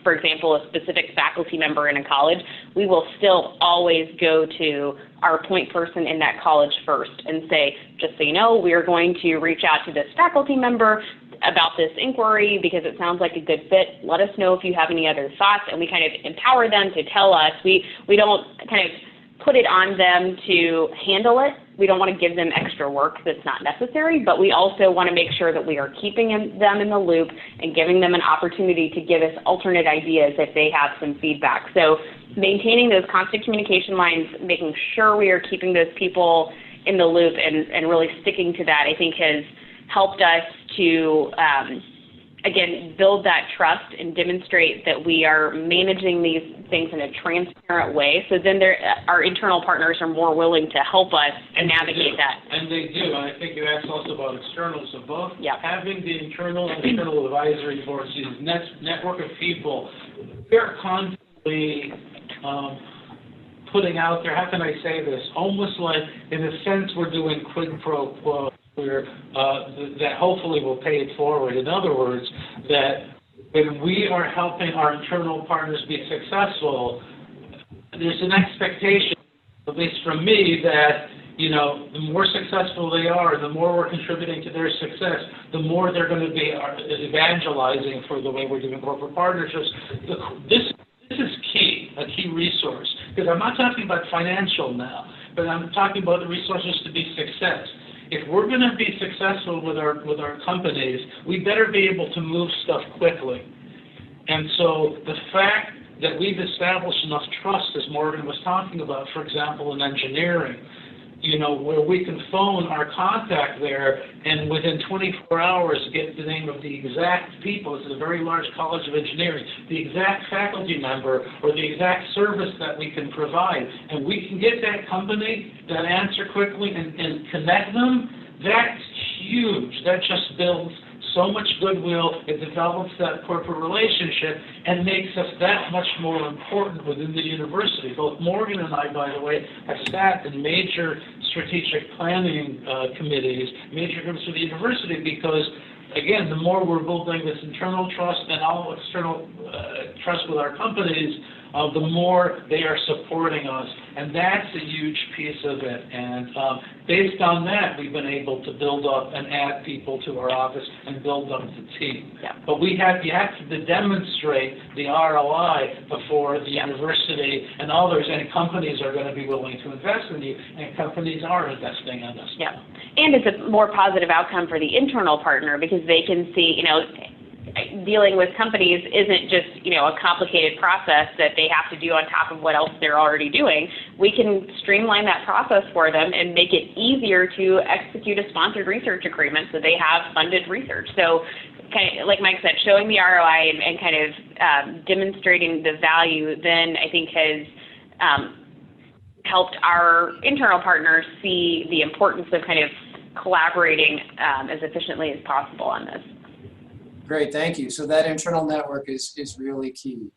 [SPEAKER 3] for example, a specific faculty member in a college, we will still always go to our point person in that college first and say, just so you know, we are going to reach out to this faculty member. about this inquiry because it sounds like a good fit. Let us know if you have any other thoughts, and we kind of empower them to tell us. We don't kind of put it on them to handle it. We don't want to give them extra work that's not necessary, but we also want to make sure that we are keeping them in the loop and giving them an opportunity to give us alternate ideas if they have some feedback. So maintaining those constant communication lines, making sure we are keeping those people in the loop and really sticking to that, I think has helped us to, again, build that trust and demonstrate that we are managing these things in a transparent way. So then our internal partners are more willing to help us navigate that.
[SPEAKER 2] And they do. And I think you asked also about externals. So both having the internal and external advisory boards, these network of people, they're constantly putting out there, how can I say this, almost like, in a sense, we're doing quid pro quo, where that hopefully will pay it forward. In other words, that when we are helping our internal partners be successful, there's an expectation, at least from me, that the more successful they are, the more we're contributing to their success, the more they're going to be evangelizing for the way we're doing corporate partnerships. This is key, a key resource, because I'm not talking about financial now, but I'm talking about the resources to be success. If we're going to be successful with our companies, we better be able to move stuff quickly. And so the fact that we've established enough trust, as Morgan was talking about, for example, in engineering, where we can phone our contact there and within 24 hours get the name of the exact people, it's a very large college of engineering, the exact faculty member or the exact service that we can provide, and we can get that company that answer quickly and connect them, that's huge. That just builds so much goodwill, it develops that corporate relationship and makes us that much more important within the university. Both Morgan and I, by the way, have sat in major strategic planning committees, major groups of the university, because, again, the more we're building this internal trust and all external trust with our companies, the more they are supporting us. And that's a huge piece of it. And based on that, we've been able to build up and add people to our office and build up the team.
[SPEAKER 3] Yeah.
[SPEAKER 2] But you have to demonstrate the ROI before the university and others, and companies are going to be willing to invest in you, and companies are investing in us.
[SPEAKER 3] Yeah. And it's a more positive outcome for the internal partner because they can see, dealing with companies isn't just, a complicated process that they have to do on top of what else they're already doing. We can streamline that process for them and make it easier to execute a sponsored research agreement so they have funded research. So kind of, like Mike said, showing the ROI and kind of demonstrating the value then I think has helped our internal partners see the importance of kind of collaborating as efficiently as possible on this.
[SPEAKER 1] Great, thank you. So that internal network is really key.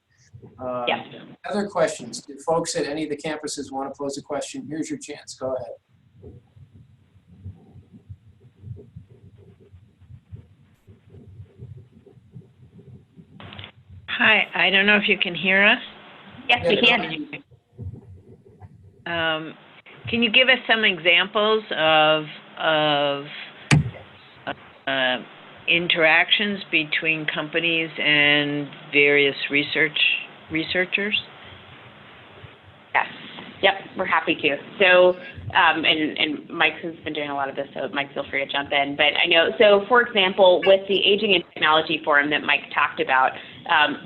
[SPEAKER 3] Yes.
[SPEAKER 1] Other questions? Do folks at any of the campuses want to pose a question? Here's your chance. Go ahead.
[SPEAKER 4] Hi, I don't know if you can hear us.
[SPEAKER 3] Yes, we can.
[SPEAKER 4] Can you give us some examples of interactions between companies and various researchers?
[SPEAKER 3] Yes. Yep, we're happy to. So, and Mike has been doing a lot of this, so Mike, feel free to jump in. But I know, so for example, with the Aging and Technology Forum that Mike talked about,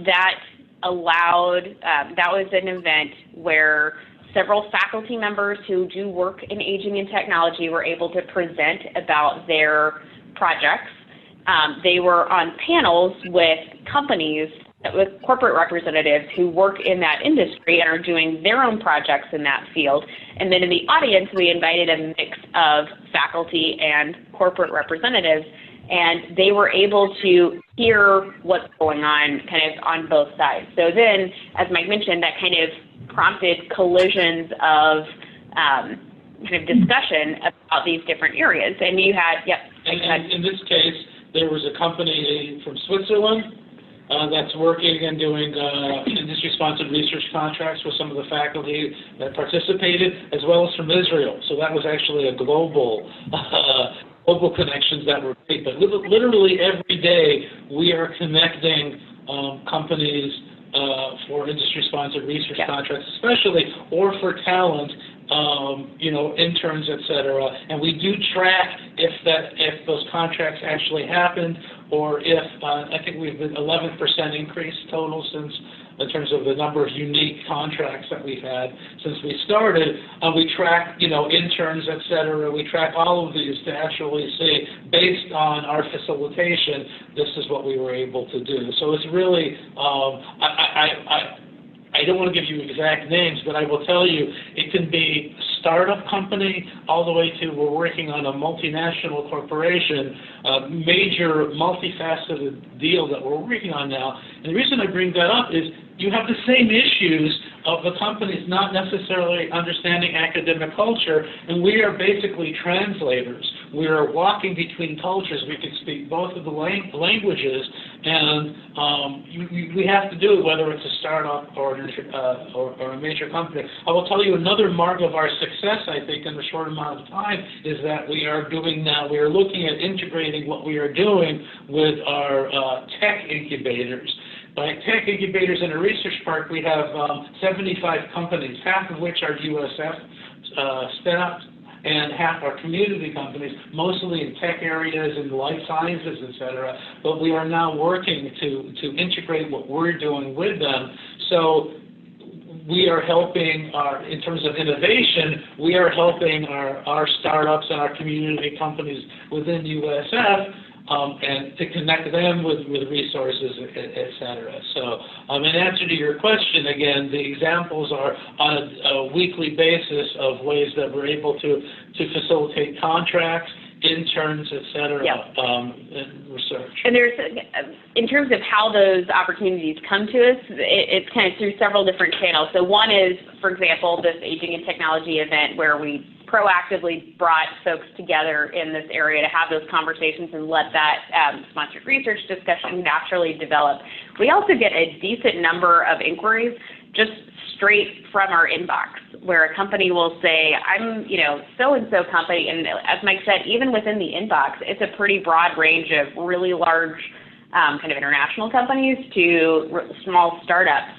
[SPEAKER 3] that was an event where several faculty members who do work in aging and technology were able to present about their projects. They were on panels with companies, with corporate representatives who work in that industry and are doing their own projects in that field. And then in the audience, we invited a mix of faculty and corporate representatives, and they were able to hear what's going on kind of on both sides. So then, as Mike mentioned, that kind of prompted collisions of kind of discussion about these different areas. And you had,
[SPEAKER 2] And in this case, there was a company from Switzerland that's working and doing industry-sponsored research contracts with some of the faculty that participated, as well as from Israel. So that was actually a global local connections that were great. But literally every day we are connecting companies for industry-sponsored research contracts, especially, or for talent, interns, et cetera. And we do track if those contracts actually happened, or if I think we've been 11% increase total since, in terms of the number of unique contracts that we've had since we started. We track, interns, et cetera. We track all of these to actually see, based on our facilitation, this is what we were able to do. So it's really, I don't want to give you exact names, but I will tell you it can be a startup company all the way to we're working on a multinational corporation, major multifaceted deal that we're working on now. And the reason I bring that up is you have the same issues of the companies not necessarily understanding academic culture, and we are basically translators. We are walking between cultures. We can speak both of the languages, and we have to do it whether it's a startup or a major company. I will tell you another mark of our success, I think, in a short amount of time is that we are looking at integrating what we are doing with our tech incubators. By tech incubators in a research park, we have 75 companies, half of which are USF staff, and half are community companies, mostly in tech areas and life sciences, et cetera. But we are now working to integrate what we're doing with them. So we are helping in terms of innovation, we are helping our startups and our community companies within USF and to connect them with resources, et cetera. So in answer to your question, again, the examples are on a weekly basis of ways that we're able to facilitate contracts, interns, et cetera, and research.
[SPEAKER 3] And there's, in terms of how those opportunities come to us, it's kind of through several different channels. So one is, for example, this Aging and Technology event where we proactively brought folks together in this area to have those conversations and let that sponsored research discussion naturally develop. We also get a decent number of inquiries just straight from our inbox, where a company will say, I'm, so-and-so company, and as Mike said, even within the inbox, it's a pretty broad range of really large kind of international companies to small startups,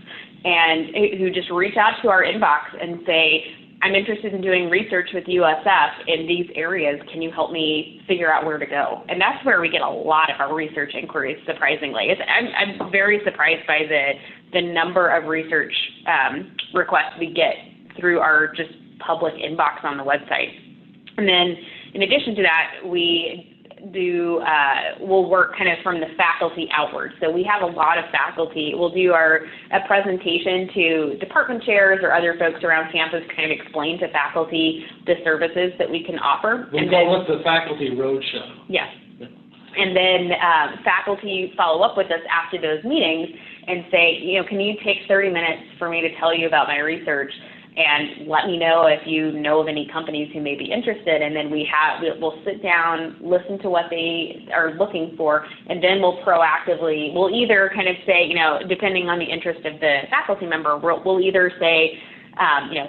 [SPEAKER 3] and who just reach out to our inbox and say, I'm interested in doing research with USF in these areas. Can you help me figure out where to go? And that's where we get a lot of our research inquiries, surprisingly. I'm very surprised by the number of research requests we get through our just public inbox on the website. And then in addition to that, we'll work kind of from the faculty outward. So we have a lot of faculty. We'll do a presentation to department chairs or other folks around campus, kind of explain to faculty the services that we can offer.
[SPEAKER 2] We call it the Faculty Roadshow.
[SPEAKER 3] Yes. And then faculty follow up with us after those meetings and say, can you take 30 minutes for me to tell you about my research? And let me know if you know of any companies who may be interested. And then we'll sit down, listen to what they are looking for, and then we'll either kind of say, depending on the interest of the faculty member, we'll either say,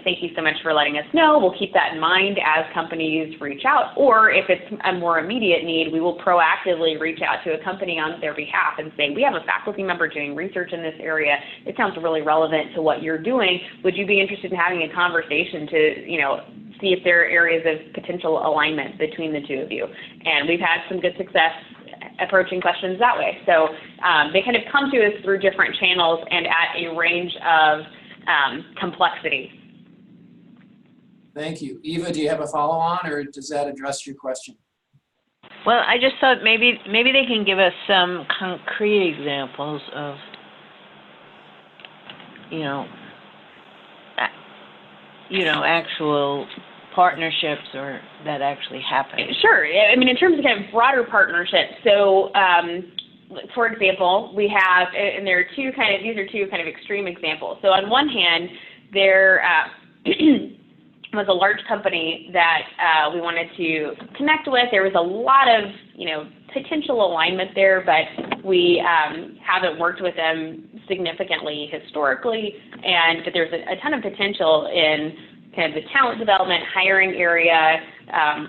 [SPEAKER 3] thank you so much for letting us know. We'll keep that in mind as companies reach out. Or if it's a more immediate need, we will proactively reach out to a company on their behalf and say, we have a faculty member doing research in this area. It sounds really relevant to what you're doing. Would you be interested in having a conversation to, see if there are areas of potential alignment between the two of you? And we've had some good success approaching questions that way. So they kind of come to us through different channels and at a range of complexity.
[SPEAKER 1] Thank you. Eva, do you have a follow-on, or does that address your question?
[SPEAKER 4] Well, I just thought maybe they can give us some concrete examples of, actual partnerships or that actually happen.
[SPEAKER 3] Sure. I mean, in terms of kind of broader partnerships, so for example, we have, and these are two kind of extreme examples. So on one hand, there was a large company that we wanted to connect with. There was a lot of, potential alignment there, but we haven't worked with them significantly historically, but there's a ton of potential in kind of the talent development, hiring area,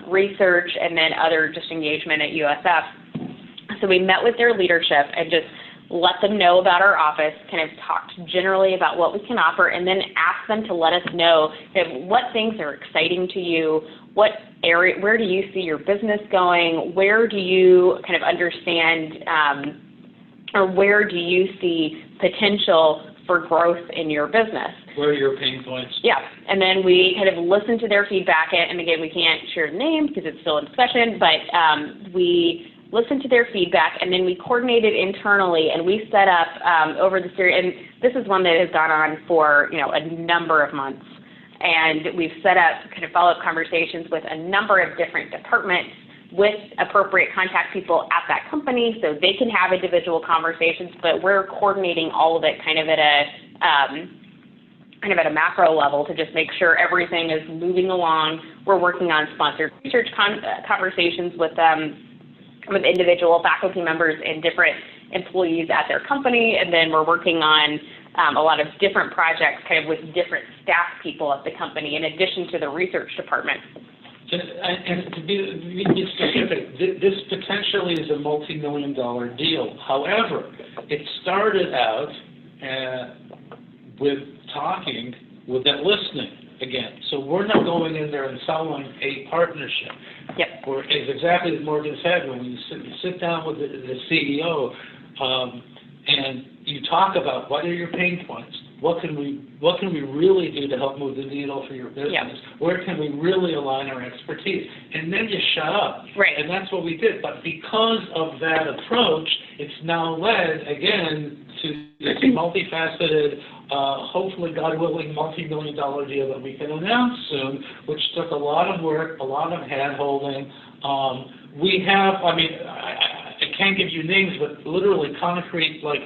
[SPEAKER 3] research, and then other just engagement at USF. So we met with their leadership and just let them know about our office, kind of talked generally about what we can offer, and then asked them to let us know kind of what things are exciting to you, what area, where do you see your business going, where do you kind of understand, or where do you see potential for growth in your business.
[SPEAKER 2] Where are your pain points?
[SPEAKER 3] Yeah, and then we kind of listened to their feedback, and again, we can't share names because it's still in discussion, but we listened to their feedback, and then we coordinated internally, and we set up over the series, and this is one that has gone on for, a number of months, and we've set up kind of follow-up conversations with a number of different departments with appropriate contact people at that company so they can have individual conversations, but we're coordinating all of it kind of at a macro level to just make sure everything is moving along. We're working on sponsored research conversations with individual faculty members and different employees at their company, and then we're working on a lot of different projects kind of with different staff people at the company in addition to the research department.
[SPEAKER 2] And to be specific, this potentially is a multi-million-dollar deal. However, it started out with talking, with that listening again. So we're not going in there and selling a partnership.
[SPEAKER 3] Yep.
[SPEAKER 2] It's exactly as Morgan said, when you sit down with the CEO and you talk about what are your pain points, what can we really do to help move the needle for your business?
[SPEAKER 3] Yep.
[SPEAKER 2] Where can we really align our expertise? And then you shut up.
[SPEAKER 3] Right.
[SPEAKER 2] And that's what we did. But because of that approach, it's now led, again, to this multifaceted, hopefully, God willing, multi-million-dollar deal that we can announce soon, which took a lot of work, a lot of hand-holding. We have, I can't give you names, but literally concrete, like,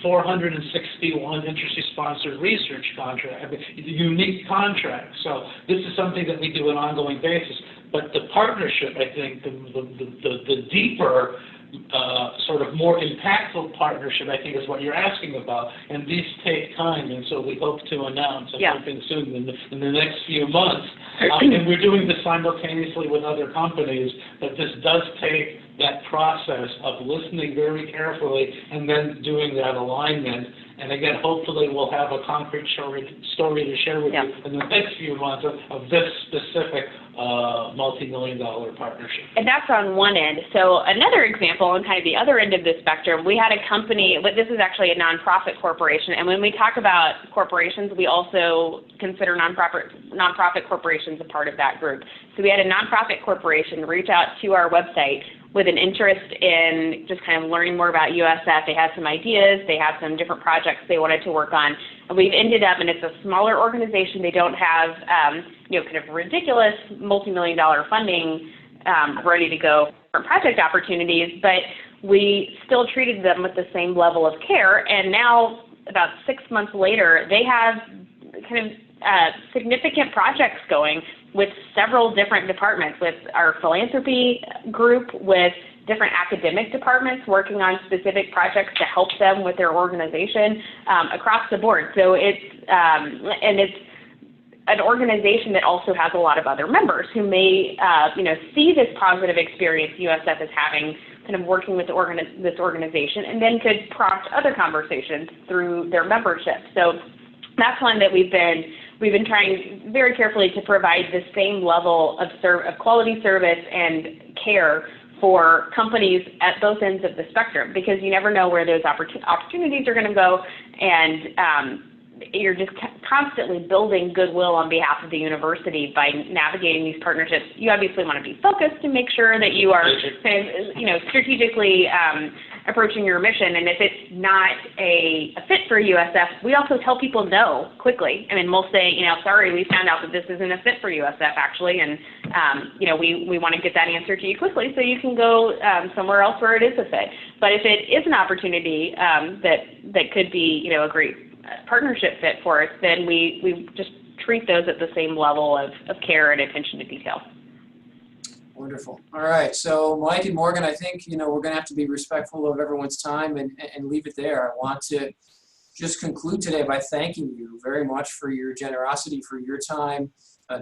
[SPEAKER 2] 461 industry-sponsored research contract, unique contracts. So this is something that we do on an ongoing basis. But the partnership, I think, the deeper, sort of more impactful partnership, I think, is what you're asking about. And these take time, and so we hope to announce something soon in the next few months. And we're doing this simultaneously with other companies, but this does take that process of listening very carefully and then doing that alignment. And again, hopefully we'll have a concrete story to share with you in the next few months of this specific multi-million-dollar partnership.
[SPEAKER 3] And that's on one end. So another example on kind of the other end of the spectrum, we had a company, but this is actually a nonprofit corporation. And when we talk about corporations, we also consider nonprofit corporations a part of that group. So we had a nonprofit corporation reach out to our website with an interest in just kind of learning more about USF. They had some ideas. They had some different projects they wanted to work on. And we've ended up, and it's a smaller organization. They don't have, kind of ridiculous multi-million-dollar funding ready to go for project opportunities, but we still treated them with the same level of care. And now, about 6 months later, they have kind of significant projects going with several different departments, with our philanthropy group, with different academic departments working on specific projects to help them with their organization across the board. So it's an organization that also has a lot of other members who may see this positive experience USF is having kind of working with this organization, and then could prompt other conversations through their membership. So that's one that we've been trying very carefully to provide the same level of quality service and care for companies at both ends of the spectrum, because you never know where those opportunities are going to go, and you're just constantly building goodwill on behalf of the university by navigating these partnerships. You obviously want to be focused and make sure that you are kind of, strategically approaching your mission. And if it's not a fit for USF, we also tell people no quickly. I mean, we'll say, sorry, we found out that this isn't a fit for USF actually, and we want to get that answer to you quickly so you can go somewhere else where it is a fit. But if it is an opportunity that could be, a great partnership fit for us, then we just treat those at the same level of care and attention to detail.
[SPEAKER 1] Wonderful. All right. So Mike and Morgan, I think, we're going to have to be respectful of everyone's time and leave it there. I want to just conclude today by thanking you very much for your generosity, for your time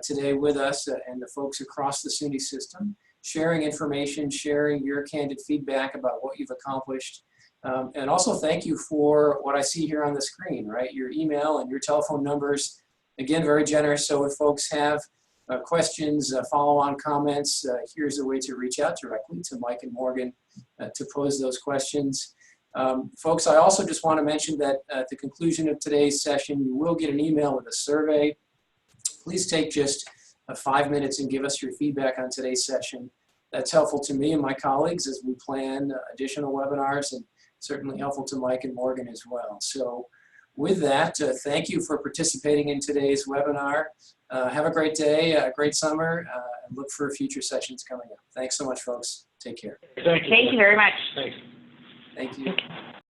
[SPEAKER 1] today with us and the folks across the SUNY system, sharing information, sharing your candid feedback about what you've accomplished. And also thank you for what I see here on the screen, right? Your email and your telephone numbers. Again, very generous. So if folks have questions, follow-on comments, here's a way to reach out directly to Mike and Morgan to pose those questions. Folks, I also just want to mention that at the conclusion of today's session, you will get an email with a survey. Please take just 5 minutes and give us your feedback on today's session. That's helpful to me and my colleagues as we plan additional webinars, and certainly helpful to Mike and Morgan as well. So with that, thank you for participating in today's webinar. Have a great day, a great summer, and look for future sessions coming up. Thanks so much, folks. Take care.
[SPEAKER 2] Thank you.
[SPEAKER 3] Thank you very much.
[SPEAKER 2] Thanks.
[SPEAKER 1] Thank you.